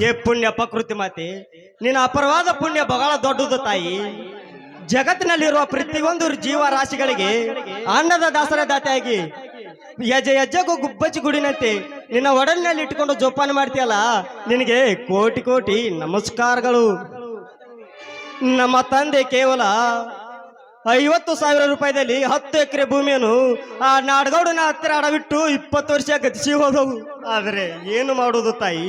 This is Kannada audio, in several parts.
ಏ ಪುಣ್ಯ ಪ್ರಕೃತಿ ಮಾತೆ, ನಿನ್ನ ಅಪರವಾದ ಪುಣ್ಯ ಬಹಳ ದೊಡ್ಡದು ತಾಯಿ. ಜಗತ್ತಿನಲ್ಲಿರುವ ಪ್ರತಿಯೊಂದು ಜೀವ ರಾಶಿಗಳಿಗೆ ಅನ್ನದ ದಾಸರ ದಾತೆಯಾಗಿ ಹೆಜ್ಜೆ ಹೆಜ್ಜೆಗೂ ಗುಬ್ಬಚ್ಚಿ ಗುಡಿನಂತೆ ನಿನ್ನ ಒಡಲಿನಲ್ಲಿ ಇಟ್ಟುಕೊಂಡು ಜೋಪಾನ ಮಾಡ್ತೀಯಲ್ಲ, ನಿನಗೆ ಕೋಟಿ ಕೋಟಿ ನಮಸ್ಕಾರಗಳು. ನಮ್ಮ ತಂದೆ ಕೇವಲ 50,000 ರೂಪಾಯಿದಲ್ಲಿ 10 ಎಕರೆ ಭೂಮಿಯನ್ನು ಆ ನಾಡಗೌಡನ ಹತ್ತಿರ ಅಡವಿಟ್ಟು 20 ವರ್ಷ ಗತಿಸಿ ಹೋದವು. ಆದರೆ ಏನು ಮಾಡುವುದು ತಾಯಿ,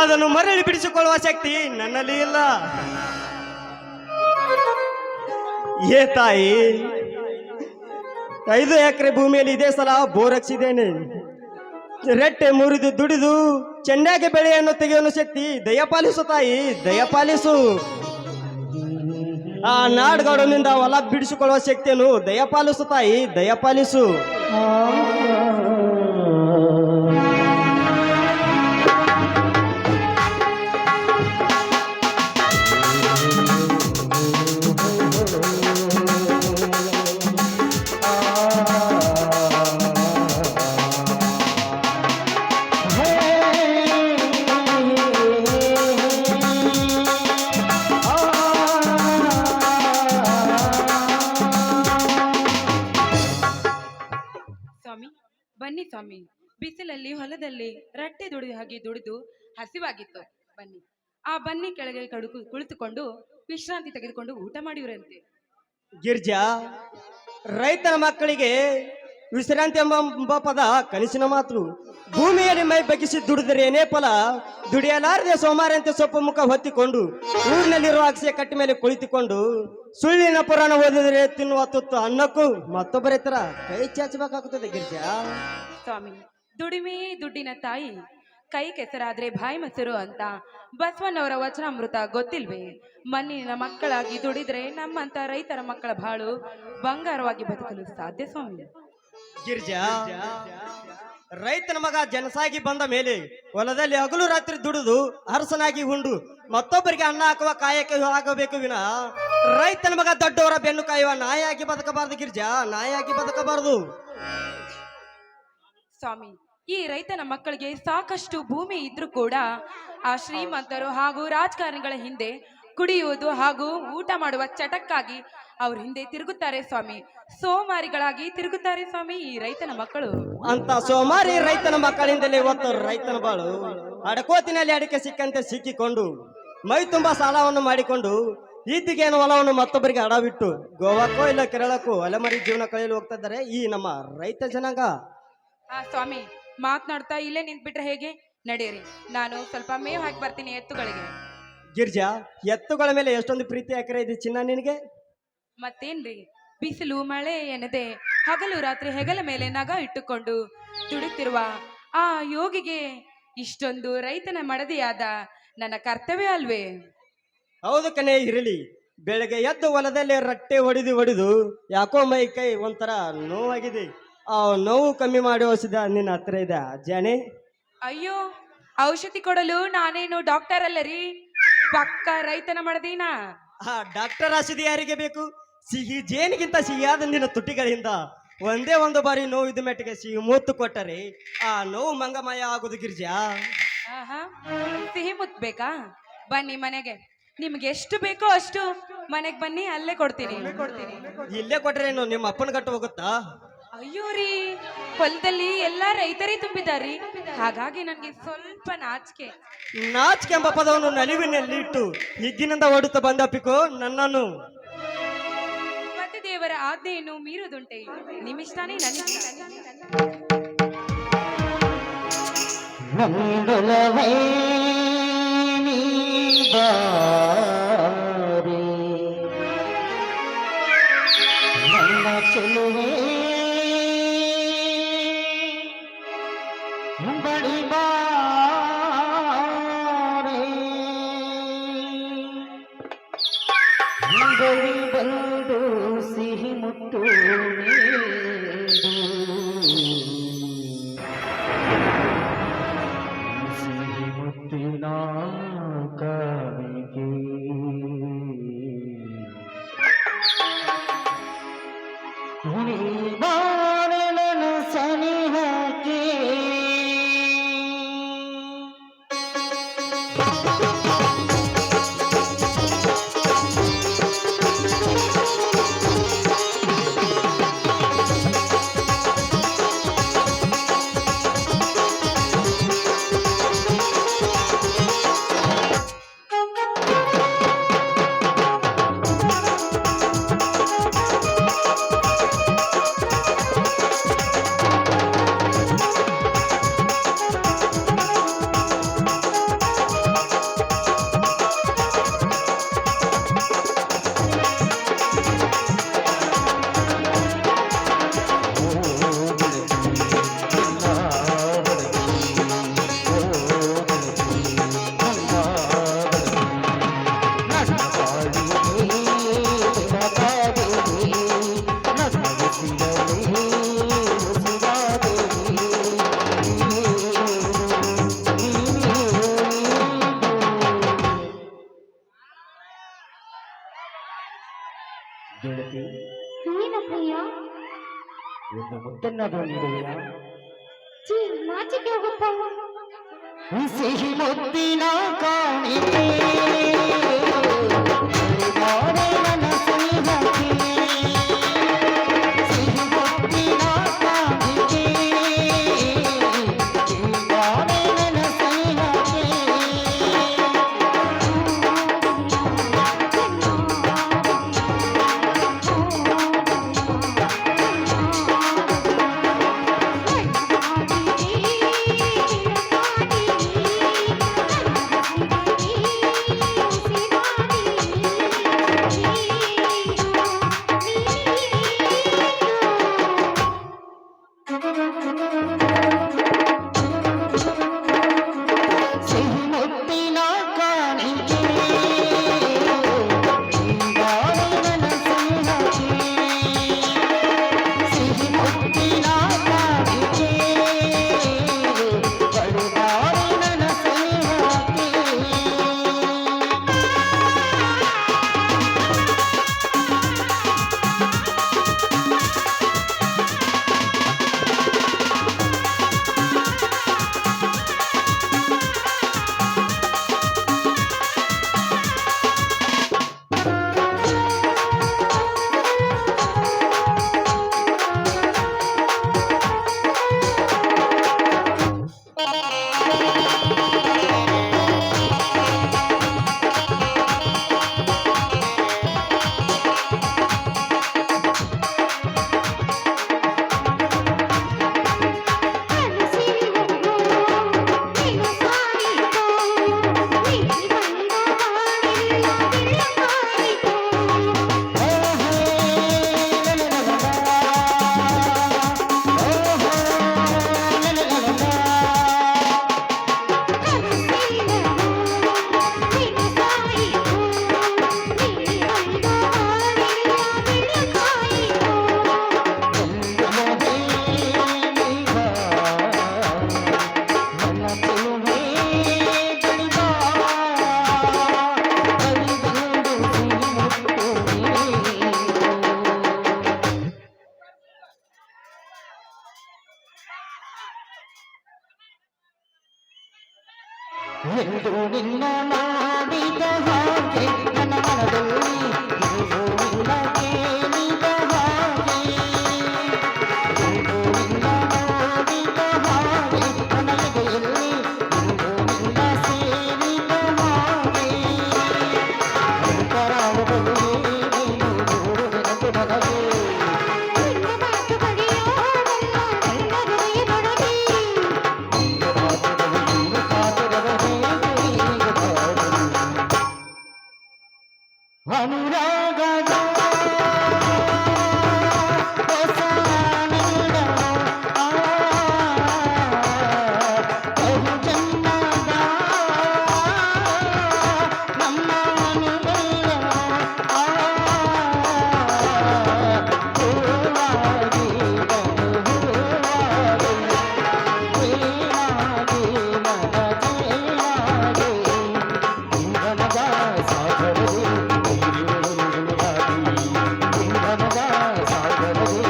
ಅದನ್ನು ಮರಳಿ ಬಿಡಿಸಿಕೊಳ್ಳುವ ಶಕ್ತಿ ನನ್ನಲ್ಲಿ ಇಲ್ಲ. ಏ ತಾಯಿ, 5 ಎಕರೆ ಭೂಮಿಯಲ್ಲಿ ಇದೇ ಸಲ ಬೋರ್ ಹಚ್ಚಿದ್ದೇನೆ. ರೆಟ್ಟೆ ಮುರಿದು ದುಡಿದು ಚೆನ್ನಾಗಿ ಬೆಳೆಯನ್ನು ತೆಗೆಯುವ ಶಕ್ತಿ ದಯಪಾಲಿಸು ತಾಯಿ, ದಯಪಾಲಿಸು. ಆ ನಾಡಗೌಡನಿಂದ ಹೊಲ ಬಿಡಿಸಿಕೊಳ್ಳುವ ಶಕ್ತಿಯನ್ನು ದಯಪಾಲಿಸು ತಾಯಿ, ದಯಪಾಲಿಸು. ಬನ್ನಿ ಸ್ವಾಮಿ, ಬಿಸಿಲಲ್ಲಿ ಹೊಲದಲ್ಲಿ ರಟ್ಟೆ ದುಡಿದು ಹಸಿವಾಗಿತ್ತು. ಬನ್ನಿ, ಆ ಬನ್ನಿ ಕೆಳಗೆ ಕುಳಿತುಕೊಂಡು ವಿಶ್ರಾಂತಿ ತೆಗೆದುಕೊಂಡು ಊಟ ಮಾಡಿವ್ರಂತೆ. ಗಿರ್ಜಾ, ರೈತನ ಮಕ್ಕಳಿಗೆ ವಿಶ್ರಾಂತಿ ಎಂಬ ಪದ ಕನಸಿನ ಮಾತು. ಭೂಮಿಯಲ್ಲಿ ಮೈ ಬಗ್ಗಿಸಿ ದುಡಿದರೇನೇ ಫಲ. ದುಡಿಯಲಾರದೆ ಸೋಮಾರಂತೆ ಸೊಪ್ಪು ಮುಖ ಹೊತ್ತಿಕೊಂಡು ಊರಿನಲ್ಲಿರುವ ಅಕ್ಷಯ ಕಟ್ಟಿ ಮೇಲೆ ಕುಳಿತುಕೊಂಡು ಸುಳ್ಳಿನ ಪುರಾಣ ಓದಿದರೆ ತಿನ್ನುವ ತುತ್ತು ಅನ್ನಕ್ಕೂ ಮತ್ತೊಬ್ಬರ ತರ ಕೈ ಚಾಚಬೇಕಾಗುತ್ತದೆ. ಗಿರ್ಜಾ ಸ್ವಾಮಿ, ದುಡಿಮೆ ದುಡ್ಡಿನ ತಾಯಿ, ಕೈ ಕೆಸರಾದ್ರೆ ಬಾಯಿ ಮೊಸರು ಅಂತ ಬಸವಣ್ಣವರ ವಚನಾಮೃತ ಗೊತ್ತಿಲ್ವೇ? ಮಣ್ಣಿನ ಮಕ್ಕಳಾಗಿ ದುಡಿದ್ರೆ ನಮ್ಮಂತ ರೈತರ ಮಕ್ಕಳ ಬಾಳು ಬಂಗಾರವಾಗಿ ಬದುಕಲು ಸಾಧ್ಯ ಸ್ವಾಮಿ. ಗಿರ್ಜಾ, ರೈತನ ಮಗ ಜನಸಾಗಿ ಬಂದ ಮೇಲೆ ಹೊಲದಲ್ಲಿ ಹಗಲು ರಾತ್ರಿ ದುಡಿದು ಅರಸನಾಗಿ ಉಂಡು ಮತ್ತೊಬ್ಬರಿಗೆ ಅನ್ನ ಹಾಕುವ ಕಾಯಕ ಆಗಬೇಕು ವಿನ ರೈತನ ಮಗ ದೊಡ್ಡವರ ಬೆನ್ನು ಕಾಯುವ ನಾಯಿಯಾಗಿ ಬದುಕಬಾರದು. ಗಿರ್ಜಾ, ನಾಯಿಯಾಗಿ ಬದುಕಬಾರದು. ಸ್ವಾಮಿ, ಈ ರೈತನ ಮಕ್ಕಳಿಗೆ ಸಾಕಷ್ಟು ಭೂಮಿ ಇದ್ರೂ ಕೂಡ ಆ ಶ್ರೀಮಂತರು ಹಾಗೂ ರಾಜಕಾರಣಿಗಳ ಹಿಂದೆ ಕುಡಿಯುವುದು ಹಾಗೂ ಊಟ ಮಾಡುವ ಚಟಕ್ಕಾಗಿ ಅವ್ರ ಹಿಂದೆ ತಿರುಗುತ್ತಾರೆ ಸ್ವಾಮಿ. ಸೋಮಾರಿಗಳಾಗಿ ತಿರುಗುತ್ತಾರೆ ಸ್ವಾಮಿ ಈ ರೈತನ ಮಕ್ಕಳು. ಅಂತ ಸೋಮಾರಿ ರೈತನ ಮಕ್ಕಳಿಂದಲೇ ಇವತ್ತು ರೈತನ ಬಾಳು ಅಡಕೋತಿನಲ್ಲಿ ಅಡಿಕೆ ಸಿಕ್ಕಂತೆ ಸಿಕ್ಕಿಕೊಂಡು ಮೈ ತುಂಬಾ ಸಾಲವನ್ನು ಮಾಡಿಕೊಂಡು ಈತಿಗೇನು ಹೊಲವನ್ನು ಮತ್ತೊಬ್ಬರಿಗೆ ಅಡವಿಟ್ಟು ಗೋವಾಕ್ಕೋ ಇಲ್ಲ ಕೇರಳಕ್ಕೋ ಅಲೆಮರಿ ಜೀವನ ಕಳೆಯಲು ಹೋಗ್ತಾ ಇದ್ದಾರೆ ಈ ನಮ್ಮ ರೈತ ಜನಾಂಗ. ಸ್ವಾಮಿ, ಮಾತನಾಡ್ತಾ ಇಲ್ಲೇ ನಿಂತ್ಬಿಟ್ರೆ ಹೇಗೆ? ನಡೆಯಿರಿ, ನಾನು ಸ್ವಲ್ಪ ಮೇವು ಹಾಕಿ ಬರ್ತೀನಿ ಎತ್ತುಗಳಿಗೆ. ಗಿರ್ಜಾ, ಎತ್ತುಗಳ ಮೇಲೆ ಎಷ್ಟೊಂದು ಪ್ರೀತಿ ಅಕರೆ ಇದೆ ಚಿನ್ನ ನಿನಗೆ. ಮತ್ತೇನ್ರಿ, ಬಿಸಿಲು ಮಳೆ ಎನ್ನದೆ ಹಗಲು ರಾತ್ರಿ ಹೆಗಲ ಮೇಲೆ ನಗ ಇಟ್ಟುಕೊಂಡು ದುಡಿತಿರುವ ಆ ಯೋಗಿಗೆ ಇಷ್ಟೊಂದು ರೈತನ ಮಡದಿಯಾದ ನನ್ನ ಕರ್ತವ್ಯ ಅಲ್ವೇ? ಹೌದು ಕಣೆ, ಇರಲಿ. ಬೆಳಗ್ಗೆ ಎದ್ದು ಹೊಲದಲ್ಲಿ ರಟ್ಟೆ ಹೊಡೆದು ಯಾಕೋ ಮೈ ಕೈ ಒಂಥರ ನೋವಾಗಿದೆ. ಆ ನೋವು ಕಮ್ಮಿ ಮಾಡಿ ಔಷಧ ನಿನ್ನ ಹತ್ರ ಇದೆ ಜಾನೆ. ಅಯ್ಯೋ, ಔಷಧಿ ಕೊಡಲು ನಾನೇನು ಡಾಕ್ಟರ್ ಅಲ್ಲ ರೀ, ಪಕ್ಕ ರೈತನ ಮಡದಿನ. ಡಾಕ್ಟರ್ ಔಷಧಿ ಯಾರಿಗೆ ಬೇಕು? ಸಿಹಿ ಜೇನಿಗಿಂತ ಸಿಹಿಯಾದ ನಿನ್ನ ತುಟಿಗಳಿಂದ ಒಂದೇ ಒಂದು ಬಾರಿ ನೋವಿದ ಮೆಟ್ಟಿಗೆ ಸಿಹಿ ಮೂತ್ತು ಕೊಟ್ಟರೆ ಆ ನೋವು ಮಂಗಮಯ ಆಗುದು. ಗಿರ್ಜಾ, ಸಿಹಿ ಮುತ್ಬೇಕಾ? ಬನ್ನಿ ಮನೆಗೆ, ನಿಮ್ಗೆ ಎಷ್ಟು ಬೇಕೋ ಅಷ್ಟು ಮನೆಗೆ ಬನ್ನಿ, ಅಲ್ಲೇ ಕೊಡ್ತೀನಿ. ಇಲ್ಲೇ ಕೊಟ್ರೆ ನಿಮ್ಮ ಅಪ್ಪನ ಗಟ್ಟು ಹೋಗುತ್ತಾ? ಅಯ್ಯೋ ರೀ, ಹೊಲದಲ್ಲಿ ಎಲ್ಲಾ ರೈತರೇ ತುಂಬಿದಾರಿ, ಹಾಗಾಗಿ ನನ್ಗೆ ಸ್ವಲ್ಪ ನಾಚಿಕೆ ಎಂಬ ಪದವನ್ನು ನಲಿವಿನಲ್ಲಿ ಇಟ್ಟು ಹಿಗ್ಗಿನಿಂದ ಓಡುತ್ತಾ ಬಂದಪ್ಪಿಕೋ ನನ್ನನ್ನು. ಮತ್ತೆ ದೇವರ ಆಜ್ಞೆಯನ್ನು ಮೀರುದುಂಟೆ? ನಿಮ್ಮಿಷ್ಟಾನೇ ನನಗೆ. बड़ी बारे बड़ी बंदो सिही मुट्टू सिही मुट्टिना कविगे बारे नन सनी है ಒಂದು ಮುತ್ತನ್ನಾದರೂ ನೀಡುವೆಯಾ? ಛೀ, ನಾಚಿಕೆ ಹೋಗಪ್ಪ. ಸಿಹಿ ಮುತ್ತಿನ ಕಾಣಿಕೆ ಬಾರೆ ನನ್ನ ಸ್ನೇಹಕ್ಕೆ. ಸಿಹಿ ಮುತ್ತಿನ ಕಾಣಿಕೆ ಬಾರೆ ನನ್ನ ಸ್ನೇಹಕ್ಕೆ. ಸಿಹಿ ಮುತ್ತಿನ ಕಾಣಿಕೆ ಬಾರೆ ನನ್ನ ಸ್ನೇಹಕ್ಕೆ. ಸಿಹಿ ಮುತ್ತಿನ ಕಾಣಿಕೆ ಬಾರೆ ನನ್ನ ಸ್ನೇಹಕ್ಕೆ. ಎಂದು ನಿನ್ನ ಮಾಡಿದ ಹಾಗೆ ನನ್ನ ಮನದಲ್ಲಿ ಎಂದು ನಿನ್ನ ಕೇಳಿದ ಹಾಗೆ. ಎಂದು ನಿನ್ನ ಮಾಡಿದ ಹಾಗೆ ನನ್ನ ಎದೆಯಲ್ಲಿ ಎಂದು ನಿನ್ನ ಸೇರಿದ ಹಾಗೆ. ಅಂತರಾಳದಲ್ಲಿ ನೀನು ನೂರು ನೆನಪು ನನಗೆ. ನಿನ್ನ ಮಾತು ಬರೆಯೋದಲ್ಲ ನನ್ನ ಹೃದಯದೊಳಗೆ. ನಿನ್ನ ಮಾತುಗಳು ನೀನು ಕಾತರವೇ ಈಗ ಬಾಳು. ಅನುರಾಗದ ಹೊಸ ಆನಂದ ಬಹು ಜನ್ಮದ ನಮ್ಮ ಅನುಬಂಧ ಹೂವಾಗಿ ಬರು ಹೂವಾಗಿ ಏನಾಗಿ ಮನ ಜೇನಾಗಿ ಇಂಧನದ ಸಾಗರವೇ ಇಂಧನದ ಸಾಗರವೇ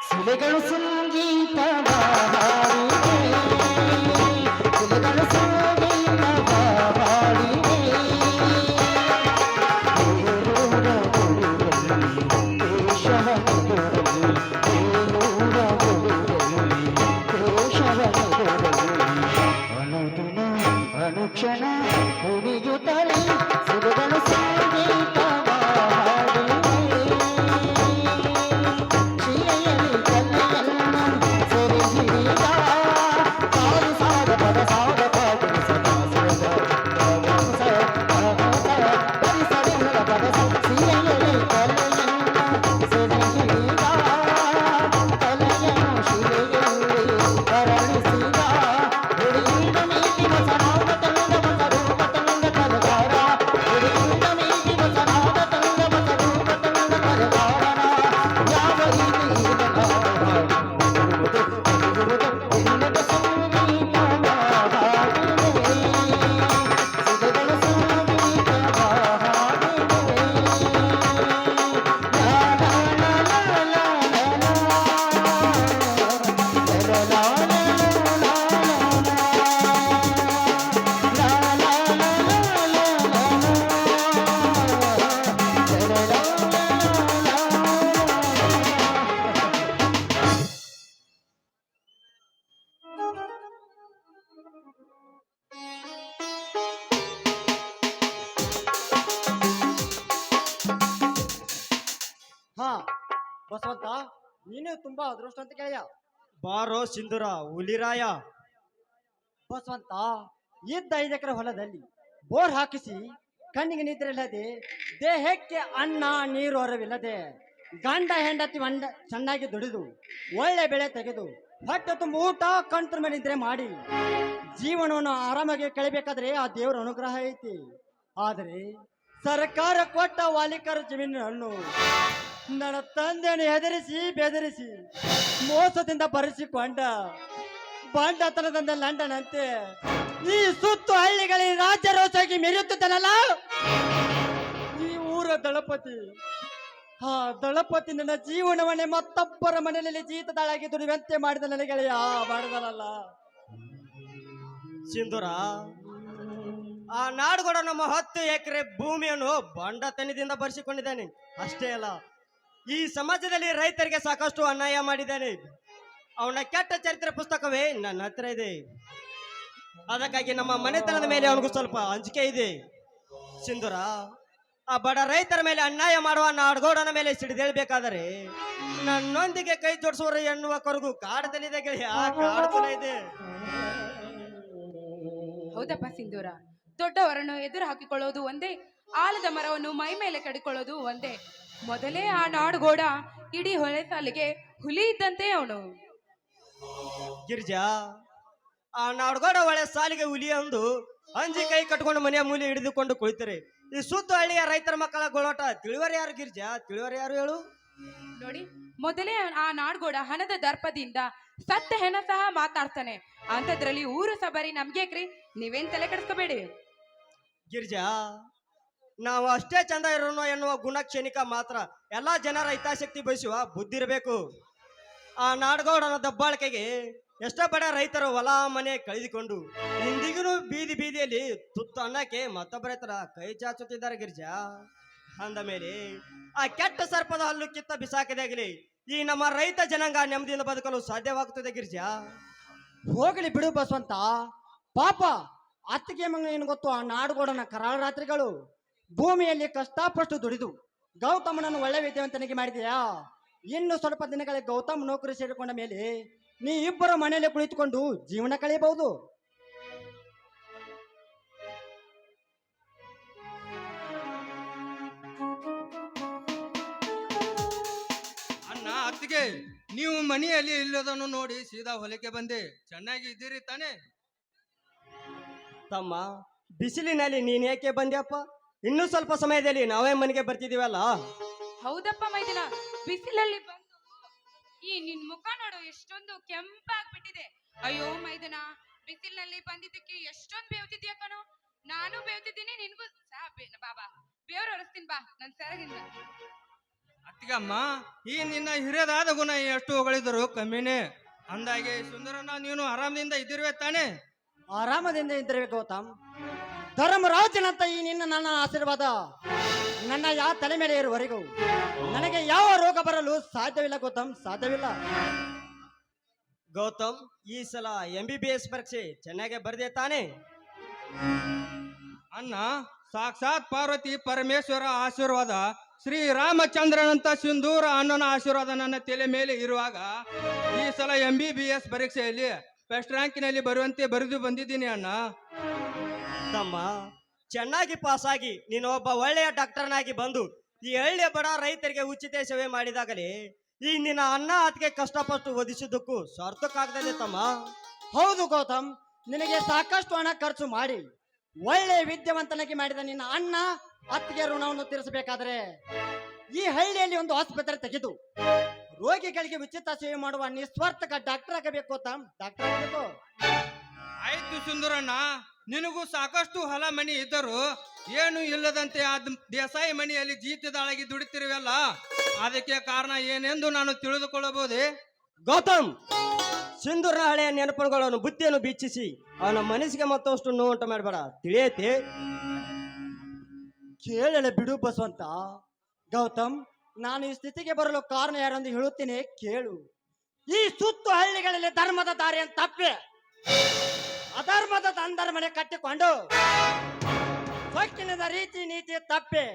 ಶಿಲೆಗಳು ಸಂಗೀತವ ಹಾಡಿವೆ. ಶಿಲೆಗಳು ಸಂಗೀತವ ಹಾಡಿವೆ. ಬೇಲೂರ ಗುಡಿಯಲ್ಲಿ ಕೇಶವ ನುಡಿಯಲ್ಲಿ ಬೇಲೂರ ಗುಡಿಯಲ್ಲಿ ಕೇಶವ ನುಡಿಯಲ್ಲಿ ಅನುದಿನ ಅನುಕ್ಷಣ ಕುಣಿಯುತ್ತಲೇ ಶಿಲೆಗಳು ಸಂಗೀತವ ಹಾಡಿವೆ. ಶಿಲೆಯಲ್ಲಿ ಕಲೆಯನ್ನು ಸೆರೆ ಹಿಡಿಯುವ ನೀನು ತುಂಬಾ ಅದೃಷ್ಟ ಅಂತ ಗೆಳೆಯ. ಬಾರೋ ಸಿಂಧೂರ ಹುಲಿರಾಯ. ಬಸವಂತ, ಇದ್ದ 5 ಎಕರೆ ಹೊಲದಲ್ಲಿ ಬೋರ್ ಹಾಕಿಸಿ ಕಣ್ಣಿಗೆ ನಿದ್ರೆ ಇಲ್ಲದೆ, ದೇಹಕ್ಕೆ ಅನ್ನ ನೀರು ಅರಿವಿಲ್ಲದೆ, ಗಂಡ ಹೆಂಡತಿ ಚೆನ್ನಾಗಿ ದುಡಿದು ಒಳ್ಳೆ ಬೆಳೆ ತೆಗೆದು ಹೊಟ್ಟೆ ತುಂಬ ಊಟ ಕಂಟ್ರ ಮೇಲೆ ನಿದ್ರೆ ಮಾಡಿ ಜೀವನವನ್ನು ಆರಾಮಾಗಿ ಕಳಿಬೇಕಾದ್ರೆ ಆ ದೇವರ ಅನುಗ್ರಹ ಐತಿ. ಆದರೆ ಸರ್ಕಾರ ಕೊಟ್ಟ ವಾಲಿಕರ ಜಮೀನನ್ನು ನನ್ನ ತಂದೆಯನ್ನು ಹೆದರಿಸಿ ಬೆದರಿಸಿ ಮೋಸದಿಂದ ಬರೆಸಿಕೊಂಡ ಬಂಡತನದಿಂದ ಲಂಡನ್ ಅಂತೆ ಈ ಸುತ್ತು ಹಳ್ಳಿಗಳಿಗೆ ರಾಜ್ಯರೋಷಾಗಿ ಮೆರೆಯುತ್ತಿದ್ದಾನಲ್ಲ ಈ ಊರ ದಳಪತಿ. ಆ ದಳಪತಿ ನನ್ನ ಜೀವನವನ್ನೇ ಮತ್ತೊಬ್ಬರ ಮನೆಯಲ್ಲಿ ಜೀತದಾಳಾಗಿ ದುಡಿಯುವಂತೆ ಮಾಡಿದ ನನಗೆ ಗೆಳೆಯ ಮಾಡಿದನಲ್ಲ. ಸಿಂಧೂರ, ಆ ನಾಡುಗೌಡ ನಮ್ಮ 10 ಎಕರೆ ಭೂಮಿಯನ್ನು ಬಂಡತನದಿಂದ ಬರೆಸಿಕೊಂಡಿದ್ದಾನೆ. ಅಷ್ಟೇ ಅಲ್ಲ, ಈ ಸಮಾಜದಲ್ಲಿ ರೈತರಿಗೆ ಸಾಕಷ್ಟು ಅನ್ಯಾಯ ಮಾಡಿದ್ದಾನೆ. ಅವನ ಕೆಟ್ಟ ಚರಿತ್ರೆ ಪುಸ್ತಕವೇ ನನ್ನ ಹತ್ರ ಇದೆ. ಅದಕ್ಕಾಗಿ ನಮ್ಮ ಮನೆತನದ ಮೇಲೆ ಅವನಿಗೂ ಸ್ವಲ್ಪ ಅಂಜಿಕೆ ಇದೆ. ಸಿಂಧೂರ, ಆ ಬಡ ರೈತರ ಮೇಲೆ ಅನ್ಯಾಯ ಮಾಡುವ ನಾಡಗೌಡನ ಮೇಲೆ ಸಿಡಿದೇಳ್ಬೇಕಾದರೆ ನನ್ನೊಂದಿಗೆ ಕೈ ಜೋಡಿಸುವರು ಎನ್ನುವ ಕೊರಗು ಕಾಡದಲ್ಲಿದೆ ಗೆಳೆಯ, ಕಾಡುತ್ತಲೇ ಇದೆ. ಹೌದಪ್ಪ ಸಿಂಧೂರ, ದೊಡ್ಡವರನ್ನು ಎದುರು ಹಾಕಿಕೊಳ್ಳೋದು ಒಂದೇ, ಆಲದ ಮರವನ್ನು ಮೈ ಮೇಲೆ ಕಡಿಕೊಳ್ಳೋದು ಒಂದೇ. ಮೊದಲೇ ಆ ನಾಡುಗೋಡ ಇಡೀ ಹೊಳೆ ಸಾಲಿಗೆ ಹುಲಿ ಇದ್ದಂತೆ ಅವನು. ಗಿರಿಜಾ, ಆ ನಾಡುಗೌಡ ಒಳ್ಳೆ ಸಾಲಿಗೆ ಹುಲಿ ಅಂದು ಅಂಜಿ ಕೈ ಕಟ್ಕೊಂಡು ಮನೆಯ ಮೂಲೆ ಹಿಡಿದುಕೊಂಡು ಕುಳಿತರೆ ಈ ಸುತ್ತು ಹಳ್ಳಿಯ ರೈತರ ಮಕ್ಕಳ ಗೋಳಾಟ ತಿಳಿವರೆ ಯಾರು ಗಿರಿಜಾ? ತಿಳಿವರೆ ಯಾರು ಹೇಳು? ನೋಡಿ, ಮೊದಲೇ ಆ ನಾಡ್ಗೋಡ ಹಣದ ದರ್ಪದಿಂದ ಸತ್ತ ಹೆಣ ಸಹ ಮಾತಾಡ್ತಾನೆ. ಅಂತದ್ರಲ್ಲಿ ಊರು ಸಬರಿ ನಮ್ಗೇಕ್ರಿ, ನೀವೇನ್ ತಲೆ ಕೆಡಿಸ್ಕೋಬೇಡಿ. ಗಿರಿಜಾ, ನಾವು ಅಷ್ಟೇ ಚಂದ ಇರೋಣ ಎನ್ನುವ ಗುಣ ಕ್ಷಣಿಕ ಮಾತ್ರ. ಎಲ್ಲಾ ಜನರ ಹಿತಾಸಕ್ತಿ ಬಯಸುವ ಬುದ್ಧಿ ಇರಬೇಕು. ಆ ನಾಡಗೌಡನ ದಬ್ಬಾಳಿಕೆಗೆ ಎಷ್ಟೋ ಬಡ ರೈತರು ಹೊಲ ಮನೆ ಕಳೆದುಕೊಂಡು ಇಂದಿಗೂ ಬೀದಿ ಬೀದಿಯಲ್ಲಿ ತುತ್ತು ಅನ್ನಕ್ಕೆ ಮತ್ತೊಬ್ಬರ ರೈತರ ಕೈ ಚಾಚುತ್ತಿದ್ದಾರೆ ಗಿರಿಜಾ. ಅಂದ ಮೇಲೆ ಆ ಕೆಟ್ಟ ಸರ್ಪದ ಹಲ್ಲು ಕಿತ್ತ ಬಿಸಾಕಿದಾಗಲಿ ಈ ನಮ್ಮ ರೈತ ಜನಾಂಗ ನೆಮ್ಮದಿಯಿಂದ ಬದುಕಲು ಸಾಧ್ಯವಾಗುತ್ತದೆ ಗಿರಿಜಾ. ಹೋಗಲಿ ಬಿಡು ಬಸವಂತ, ಪಾಪ ಅತ್ತಿಗೆ ಮಗ ಏನು ಗೊತ್ತು, ಆ ನಾಡುಗೋಡನ ಕರಾಳ ರಾತ್ರಿಗಳು ಭೂಮಿಯಲ್ಲಿ ಕಷ್ಟಪಟ್ಟು ದುಡಿದು ಗೌತಮನನ್ನು ಒಳ್ಳೆ ವಿದ್ಯಾವಂತನಿಗೆ ಮಾಡಿದೆಯಾ. ಇನ್ನು ಸ್ವಲ್ಪ ದಿನಗಳಿಗೆ ಗೌತಮ್ ನೌಕರಿ ಸೇರಿಕೊಂಡ ಮೇಲೆ ನೀ ಇಬ್ಬರು ಮನೆಯಲ್ಲಿ ಕುಳಿತುಕೊಂಡು ಜೀವನ ಕಳೆಯಬಹುದು. ಅಣ್ಣ, ಅತ್ತಿಗೆ, ನೀವು ಮನೆಯಲ್ಲಿ ಇಲ್ಲದನ್ನು ನೋಡಿ ಸೀದಾ ಹೊಲಕ್ಕೆ ಬಂದೆ. ಚೆನ್ನಾಗಿ ಇದ್ದೀರಿ ತಾನೆ? ತಮ್ಮ, ಬಿಸಿಲಿನಲ್ಲಿ ನೀನ್ ಏಕೆ ಬಂದ್ಯಪ್ಪ? ಇನ್ನೂ ಸ್ವಲ್ಪ ಸಮಯದಲ್ಲಿ ನಾವೇ ಮನೆಗೆ ಬರ್ತಿದೀವಲ್ಲ. ಹೌದಪ್ಪ ಮೈದಿನ, ಬಿಸಿಲಲ್ಲಿ ಬಂದು ಈ ನಿನ್ ಮುಖ ನೋಡು ಎಷ್ಟೊಂದು ಕೆಂಪಾಗ್ಬಿಟ್ಟಿದೆ. ಅಯ್ಯೋ ಮೈದನ, ಬಿಸಿಲಿನಲ್ಲಿ ಬಂದಿದ್ದಕ್ಕೆ ಎಷ್ಟೊಂದು ಬೇವ್ತಿದ್ಯಾ ಕಣೋ. ನಾನು ಬೇವ್ತಿದ್ದೀನಿ, ನಿನ್ಗೂ ಸಹ ಬಾಬಾ ಬೇವ್ರು ಹೊರಸ್ತೀನಿ ಬಾ ನನ್ ಸೆರಗಿಂದ. ಅತ್ತಿಗಮ್ಮ, ಈ ನಿನ್ನ ಹಿರಿಯದಾದ ಗುಣ ಎಷ್ಟು ಹೊಗಳಿದ್ರು ಕಮ್ಮಿನೇ. ಅಂದಾಗೆ ಸುಂದರನ ನೀನು ಆರಾಮದಿಂದ ಇದ್ದಿರುವೆ ತಾನೆ? ಆರಾಮದಿಂದ ಇದ್ದರೆ ಗೌತಮ್. ಧರ್ಮರಾಜನಂತ ಈ ನಿನ್ನ ನನ್ನ ಆಶೀರ್ವಾದ ನನ್ನ ಯಾವ ತಲೆ ಮೇಲೆ ಇರುವವರೆಗೂ ನನಗೆ ಯಾವ ರೋಗ ಬರಲು ಸಾಧ್ಯವಿಲ್ಲ ಗೌತಮ್, ಸಾಧ್ಯವಿಲ್ಲ. ಗೌತಮ್, ಈ ಸಲ MBBS ಪರೀಕ್ಷೆ ಚೆನ್ನಾಗಿ ಬರ್ದೆ ತಾನೆ? ಅಣ್ಣ, ಸಾಕ್ಷಾತ್ ಪಾರ್ವತಿ ಪರಮೇಶ್ವರ ಆಶೀರ್ವಾದ, ಶ್ರೀ ರಾಮಚಂದ್ರನಂತ ಸಿಂಧೂರ ಅಣ್ಣನ ಆಶೀರ್ವಾದ ನನ್ನ ತಲೆ ಮೇಲೆ ಇರುವಾಗ ಈ ಸಲ MBBS ಪರೀಕ್ಷೆಯಲ್ಲಿ ಫಸ್ಟ್ ರ್ಯಾಂಕಿನಲ್ಲಿ ಬರುವಂತೆ ಬರೆದು ಬಂದಿದ್ದೀನಿ ಅಣ್ಣ. ತಮ್ಮ, ಚೆನ್ನಾಗಿ ಪಾಸಾಗಿ ನೀನು ಒಬ್ಬ ಒಳ್ಳೆಯ ಡಾಕ್ಟರ್ನಾಗಿ ಬಂದು ಈ ಹಳ್ಳಿಯ ಬಡ ರೈತರಿಗೆ ಉಚಿತ ಸೇವೆ ಮಾಡಿದಾಗಲೇ ಈ ನಿನ್ನ ಅನ್ನ ಅದಕ್ಕೆ ಕಷ್ಟಪಟ್ಟು ಒದಿಸಿದ್ದಕ್ಕೂ ಸಾರ್ಥಕಾಗದೆ ತಮ್ಮ. ಹೌದು ಗೌತಮ್, ನಿನಗೆ ಸಾಕಷ್ಟು ಹಣ ಖರ್ಚು ಮಾಡಿ ಒಳ್ಳೆ ವಿದ್ಯಾವಂತನಾಗಿ ಮಾಡಿದ ನಿನ್ನ ಅಣ್ಣ ಅತ್ತಿಗೆ ಋಣವನ್ನು ತೀರಿಸಬೇಕಾದ್ರೆ ಈ ಹಳ್ಳಿಯಲ್ಲಿ ಒಂದು ಆಸ್ಪತ್ರೆ ತೆಗೆದು ರೋಗಿಗಳಿಗೆ ಉಚಿತ ಸೇವೆ ಮಾಡುವ ನಿಸ್ವಾರ್ಥಕ ಡಾಕ್ಟರ್ ಆಗಬೇಕು ಗೌತಮ್, ಡಾಕ್ಟರ್ ಆಗಬೇಕು. ಆಯ್ತು ಸುಂದರಣ್ಣ, ನಿನಗೂ ಸಾಕಷ್ಟು ಹೊಲ ಮನಿ ಇದ್ದರು ಏನು ಇಲ್ಲದಂತೆ ಆ ದೇಸಾಯಿ ಮನೆಯಲ್ಲಿ ಜೀತದಾಳಾಗಿ ದುಡಿತಿರುವಲ್ಲ, ಅದಕ್ಕೆ ಕಾರಣ ಏನೆಂದು ನಾನು ತಿಳಿದುಕೊಳ್ಳಬಹುದೇ? ಗೌತಮ್, ಸಿಂಧೂರ್ನ ಹಳೆಯ ನೆನಪುಗಳನ್ನು ಬುದ್ಧಿಯನ್ನು ಬಿಚ್ಚಿಸಿ ಅವನ ಮನಸ್ಸಿಗೆ ಮತ್ತಷ್ಟು ನೋವುಂಟು ಮಾಡಬೇಡ, ತಿಳಿಯೈತಿ? ಕೇಳಲೆ ಬಿಡು ಬಸವಂತ. ಗೌತಮ್, ನಾನು ಈ ಸ್ಥಿತಿಗೆ ಬರಲು ಕಾರಣ ಯಾರೆಂದು ಹೇಳುತ್ತೇನೆ ಕೇಳು. ಈ ಸುತ್ತು ಹಳ್ಳಿಗಳಲ್ಲಿ ಧರ್ಮದ ದಾರಿಯನ್ನು ತಪ್ಪಿ ಅಧರ್ಮದ ತಂದರ ಮನೆ ಕಟ್ಟಿಕೊಂಡು ಸೊಕ್ಕಿನದ ರೀತಿ ನೀತಿ ತಪ್ಪಿ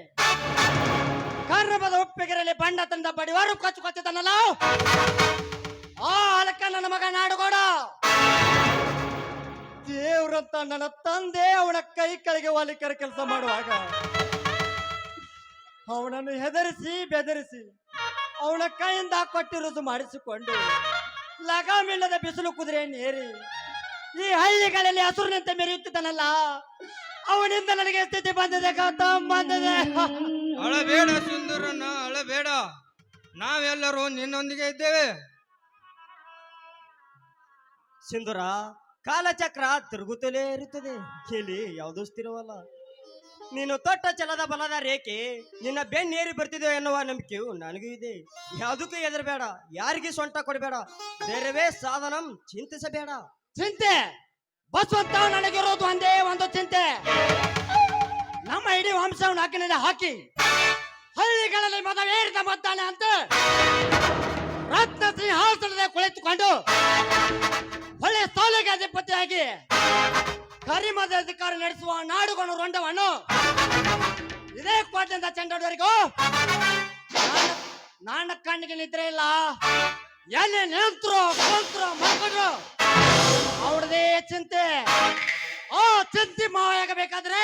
ಕರ್ಮದ ಉಪ್ಪಿಗೆರಲ್ಲಿ ಬಂಡ ತಂದ ಬಡಿವಾರು ಕೊಚ್ಚುಕೊತ್ತಿದ್ದಾನಲ್ಲ ಆ ಅಲಕ ನನ್ನ ಮಗ ನಾಡುಗೋಡ ದೇವ್ರಂತ ನನ್ನ ತಂದೆ ಅವನ ಕೈ ಕೆಳಗೆ ವಾಲಿಕರ ಕೆಲಸ ಮಾಡುವಾಗ ಅವನನ್ನು ಹೆದರಿಸಿ ಬೆದರಿಸಿ ಅವನ ಕೈಯಿಂದ ಕೊಟ್ಟಿರುವುದು ಮಾಡಿಸಿಕೊಂಡು ಲಗಾಮಿಲ್ಲದ ಬಿಸಿಲು ಕುದುರೆಯನ್ನು ಏರಿ ಈ ಹಳ್ಳಿಗಳಲ್ಲಿ ಹಸುರಿನಂತೆ ಮೆರೆಯುತ್ತಿದ್ದಾನಲ್ಲ ಅವನಿಂದ ನನಗೆ ಸ್ಥಿತಿ ಬಂದಿದೆ ಗೌತಮ್ ಬಂದಿದೆ. ಅಳಬೇಡ ಸಿಂಧೂರಣ್ಣ, ಅಳಬೇಡ. ನಾವೆಲ್ಲರೂ ನಿನ್ನೊಂದಿಗೆ ಇದ್ದೇವೆ. ಸಿಂಧೂರ, ಕಾಲಚಕ್ರ ತಿರುಗುತ್ತಲೇ ಇರುತ್ತದೆ, ಇಲ್ಲಿ ಯಾವುದೂ ಸ್ಥಿರವಲ್ಲ. ನೀನು ತೊಟ್ಟ ಛಲದ ಬಲದ ರೇಖೆ ನಿನ್ನ ಬೆನ್ನೇರಿ ಬರ್ತಿದೆಯೋ ಎನ್ನುವ ನಂಬಿಕೆಯು ನನಗೂ ಇದೆ. ಯಾವುದಕ್ಕೂ ಹೆದರಬೇಡ, ಯಾರಿಗೆ ಸೊಂಟ ಕೊಡಬೇಡ, ಧೈರ್ಯವೇ ಸಾಧನಂ, ಚಿಂತಿಸಬೇಡ. ಚಿಂತೆ ಬಸವಂತ ನನಗಿರೋದು ಒಂದೇ ಒಂದು ಚಿಂತೆ. ನಮ್ಮ ಇಡೀ ವಂಶವನ್ನು ಹಕ್ಕಿನಲ್ಲಿ ಹಾಕಿ ಹಳ್ಳಿಗಳಲ್ಲಿ ಮದವೇರಿದ ಮದ್ದಾನೆ ಅಂತ ರತ್ನ ಸಿಂಹಾಸನದ ಕುಳಿತುಕೊಂಡು ಒಳ್ಳೆ ಸಾಲಿಗೆ ಅಧಿಪತಿಯಾಗಿ ಕರಿಮದ ಅಧಿಕಾರ ನಡೆಸುವ ನಾಡುಗಣ ರಂಡವನ್ನು ಇದೇ ಕೋಟೆಯಿಂದ ಚೆಂಡವರೆಗೂ ನನ್ನ ಕಣ್ಣಿಗೆ ನಿದ್ರೆ ಇಲ್ಲ. ಎಲ್ಲಿ ನಿಂತ್ರು ಕುಂತ್ರು ಮಕ್ಕಳು ಅವ್ರದೇ ಚಿಂತೆ. ಆ ಚಿಂತೆ ಮಾವಾಗಬೇಕಾದ್ರೆ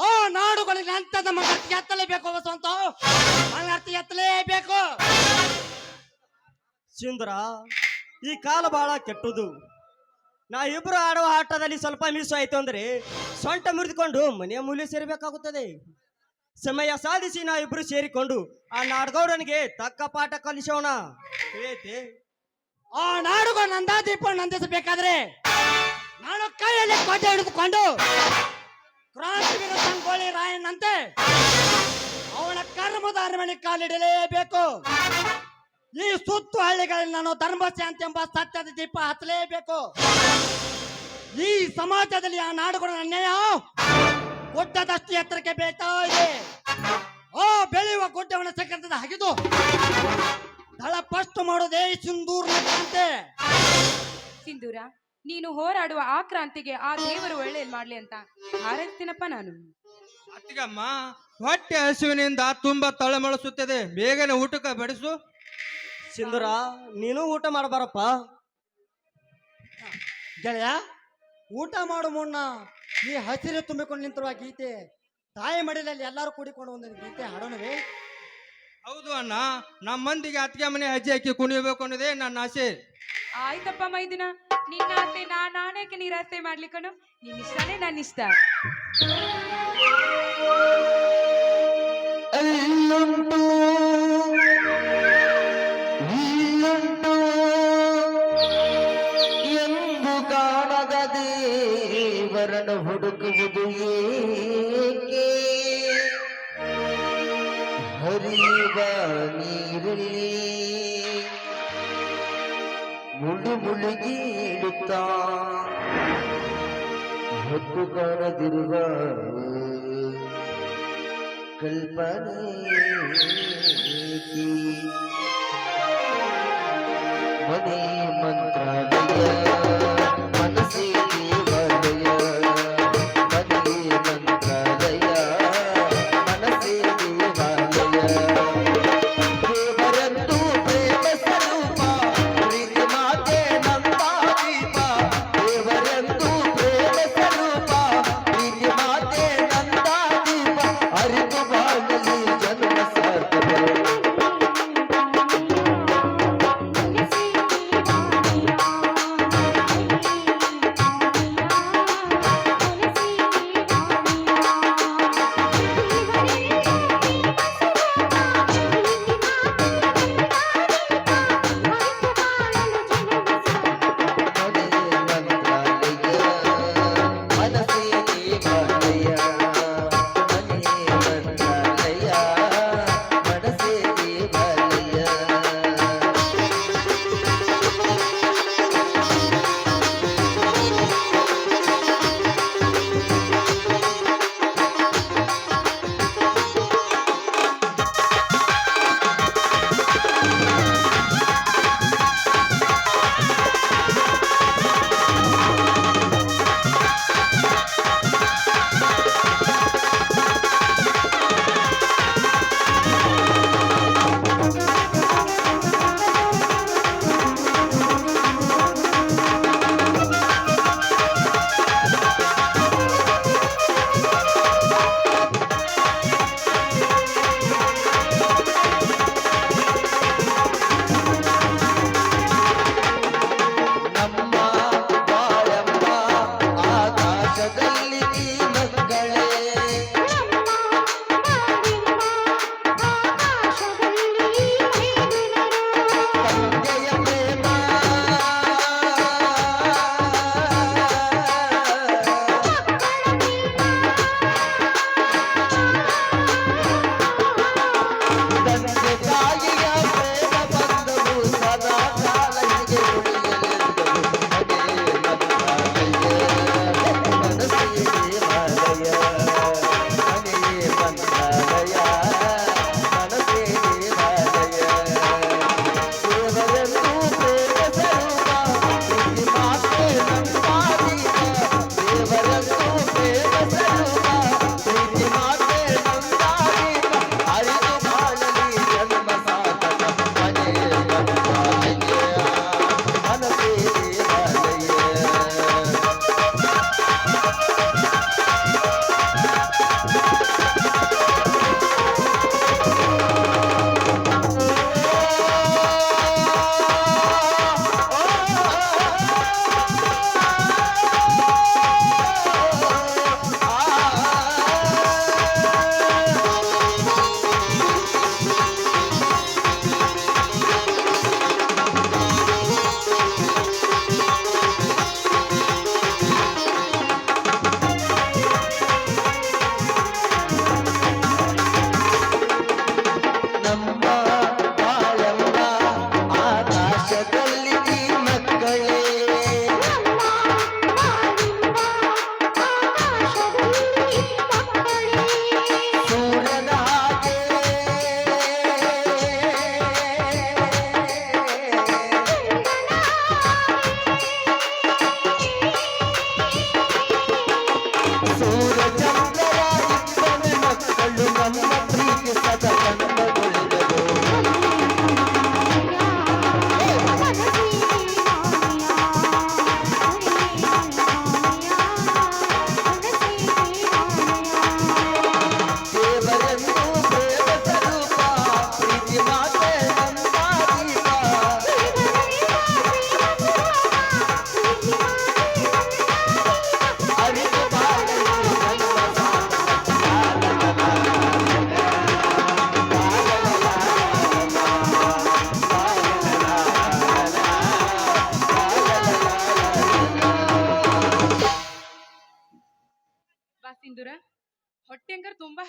ಆ ನಾಡುಗಳಿಗೆ ಅಂತದ ಮಂಗರ್ತಿ ಎತ್ತಲೇಬೇಕು. ಬಸವಂತ ಮಂಗರ್ತಿ ಎತ್ತಲೇಬೇಕು. ಸಿಂಧೂರ, ಈ ಕಾಲ ಬಹಳ ಕೆಟ್ಟದು. ನಾ ಇಬ್ರು ಆಡುವ ಆಟದಲ್ಲಿ ಸ್ವಲ್ಪ ಮಿಸ್ ಆಯ್ತು ಅಂದ್ರೆ ಸೊಂಟ ಮುರಿದುಕೊಂಡು ಮನೆಯ ಮೂಲೆ ಸೇರಬೇಕಾಗುತ್ತದೆ. ಸಮಯ ಸಾಧಿಸಿ ನಾ ಇಬ್ರು ಸೇರಿಕೊಂಡು ಆ ನಾಡಗೌಡನಿಗೆ ತಕ್ಕ ಪಾಠ ಕಲಿಸೋಣ. ತಿಳಿಯೈತೆ? ಆ ನಾಡುಗ ನಂದಾದೀಪ ನಂದಿಸಬೇಕಾದ್ರೆ ನಾನು ಕೈಯಲ್ಲಿ ಕೋಟೆ ಹಿಡಿದುಕೊಂಡು ಕ್ರಾಂತಿವೀರ ಸಂಗೊಳ್ಳಿ ರಾಯಣ್ಣಂತೆ ಅವನ ಕರ್ಮದ ಅರಮನೆ ಕಾಲಿಡಲೇಬೇಕು. ಈ ಸುತ್ತು ಹಳ್ಳಿಗಳಲ್ಲಿ ನಾನು ಧರ್ಮಶಾಂತಿ ಎಂಬ ಸತ್ಯದ ದೀಪ ಹಚ್ಚಲೇಬೇಕು. ಈ ಸಮಾಜದಲ್ಲಿ ಆ ನಾಡುಗಳ ಅನ್ಯಾಯ ಗುಡ್ಡದಷ್ಟು ಎತ್ತರಕ್ಕೆ ಬೇತಾ ಇದೆ. ಆ ಬೆಳೆಯುವ ಗುಡ್ಡವನ್ನು ಸಕಂತದ ಹಗಿದು ದಳಪಷ್ಟು ಮಾಡೋದೇ ಸಿಂಧೂರ್ನಂತೆ. ಸಿಂಧೂರ, ನೀನು ಹೋರಾಡುವ ಆ ಕ್ರಾಂತಿಗೆ ಆ ದೇವರು ಒಳ್ಳೇದ್ ಮಾಡ್ಲಿ ಅಂತ ಹಾರೈಸ್ತೀನಪ್ಪ ನಾನು. ಅತ್ತಿಗಮ್ಮ, ಹೊಟ್ಟೆ ಹಸುವಿನಿಂದ ತುಂಬಾ ತಳಮಳಿಸುತ್ತದೆ, ಬೇಗನೆ ಊಟಕ್ಕೆ ಬಡಿಸು. ಸಿಂಧೂರ, ನೀನು ಊಟ ಮಾಡಬಾರಪ್ಪ. ಗೆಳೆಯ, ಊಟ ಮಾಡು ಮುನ್ನ ಈ ಹಸಿರು ತುಂಬಿಕೊಂಡು ನಿಂತಿರುವ ಗೀತೆ ತಾಯಿ ಮಡಿಲಲ್ಲಿ ಎಲ್ಲರೂ ಕೂಡಿಕೊಂಡು ಒಂದು ಗೀತೆ ಹಾಡೋಣವೇ? ಹೌದು ಅಣ್ಣ, ನಮ್ಮ ಮಂದಿಗೆ ಅತ್ತಿಗೆ ಮನೆ ಹೆಜ್ಜೆ ಹಾಕಿ ಕುಣಿಯಬೇಕು ಅನ್ನೋದೇ ನನ್ನ ಆಸೆ. ಆಯ್ತಪ್ಪ ಮೈದುನ, ನಿನ್ನ ಆಸೆ ನಾನೇಕೆ ನಿರಾಸೆ ಮಾಡ್ಲಿಕ್ಕನು? ನಿನ್ನ ಇಷ್ಟನೇ ನನ್ನ ಇಷ್ಟ. ಅಲ್ಲುಂಟು ಇಲ್ಲುಂಟು ಎಂದು ಕಾಣದ ದೇವರನ್ನು ಹುಡುಕುವುದು ಏಕೆ? ಹರಿಯುವ ನೀರಲ್ಲಿ ಮುಳುಗಿ ಇಡುತ್ತಾ ಹೊತ್ತು ಕಾಣದಿರುವ ಕಲ್ಪನೆ ಮನೆ ಮಂತ್ರಾಲಯ ಮನಸ್ಸೇ ದೇವಾಲಯ. ಮನೆ ಮಂತ್ರಾಲಯ ಮನಸ್ಸೇ ದೇವಾಲಯ. ದೇವರಂತೂ ಪ್ರೇಮ ಸ್ವರೂಪ, ಪ್ರೀತಿ ಮಾತೆ ನಂದಾದೀಪ. ದೇವರಂತೂ ಪ್ರೇಮ ಸ್ವರೂಪ, ಪ್ರೀತಿ ಮಾತೆ ನಂದಾದೀಪ. ಅರಿತು ಬಾಳಲಿ ಜನ್ಮ ಸಾರ್ಥಕ.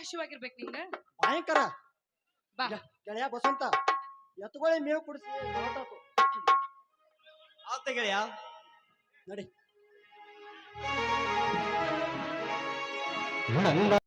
ಹಸಿವಾಗಿರ್ಬೇಕು ನಿಂಗ ಭಯಂಕರ ಬಾ ಗೆಳೆಯ ಬಸವಂತ ಎತ್ತುಗಳೇ ಮೇವು ಕುಡಿಸಿ ಹೊರಟಾತು. ಆತ ಗೆಳೆಯ. ನಡಿ